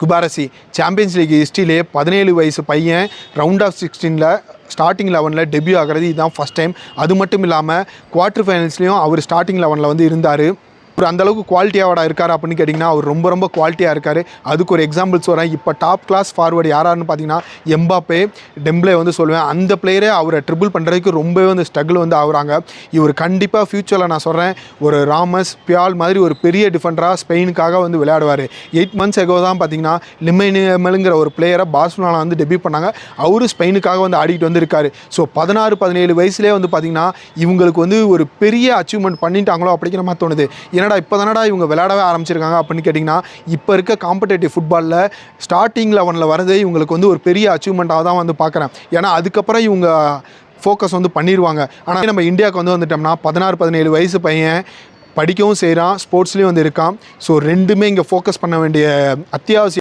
குபாரசி champions league ஹிஸ்ட்ரியிலே 17 வயசு பையன் round of 16ல் starting 11ல் debut ஆகிறது இதுதான் ஃபஸ்ட் டைம். அது மட்டும் இல்லாமல் குவார்ட்டர் ஃபைனல்ஸ்லேயும் அவர் ஸ்டார்டிங் 11ல் வந்து இருந்தார். அவர் அந்தளவுக்கு குவாலிட்டியாவோட இருக்கார் அப்படின்னு கேட்டிங்கன்னா அவர் ரொம்ப குவாலிட்டியாக இருக்கார். அதுக்கு ஒரு எக்ஸாம்பிள்ஸ் வரேன். இப்போ டாப் கிளாஸ் ஃபார்வர்டு யாராருன்னு பார்த்தீங்கன்னா எம்பாப்பே, டெம்ப்ளே வந்து சொல்லுவேன். அந்த பிளேயரே அவரை ட்ரிபிள் பண்ணுறதுக்கு ரொம்பவே வந்து ஸ்ட்ரகிள் வந்து ஆகுறாங்க. இவர் கண்டிப்பாக ஃப்யூச்சரில் நான் சொல்கிறேன் ஒரு ராமஸ், பியால் மாதிரி ஒரு பெரிய டிஃபெண்டராக ஸ்பெயினுக்காக வந்து விளையாடுவார். 8 months ago தான் பார்த்தீங்கன்னா லிமைன் யாமல்ங்கிற ஒரு பிளேயரை பார்சிலோனாவில் வந்து டெபியூ பண்ணாங்க. அவரு ஸ்பெயினுக்காக வந்து ஆடிட்டு வந்து இருக்காரு. ஸோ 16-17 வயசுலேயே வந்து பார்த்தீங்கன்னா இவங்களுக்கு வந்து ஒரு பெரிய அச்சீவ்மெண்ட் பண்ணிட்டாங்களோ அப்படிங்கிற மாதிரி தோணுது. ஏன்னா இப்போ தானடா இவங்க விளையாடவே ஆரம்பிச்சிருக்காங்க அப்படின்னு கேட்டிங்கன்னா இப்போ இருக்க காம்படேட்டிவ் ஃபுட்பாலில் ஸ்டார்டிங் 11ல் வரதே இவங்களுக்கு வந்து ஒரு பெரிய அச்சீவ்மெண்ட்டாக தான் வந்து பார்க்குறேன். ஏன்னா அதுக்கப்புறம் இவங்க ஃபோக்கஸ் வந்து பண்ணிடுவாங்க. ஆனால் நம்ம இந்தியாவுக்கு வந்து வந்துட்டோம்னா 16-17 வயசு பையன் படிக்கவும் செய்கிறான், ஸ்போர்ட்ஸ்லேயும் வந்து இருக்கான். ஸோ ரெண்டுமே இங்கே ஃபோக்கஸ் பண்ண வேண்டிய அத்தியாவசியம்.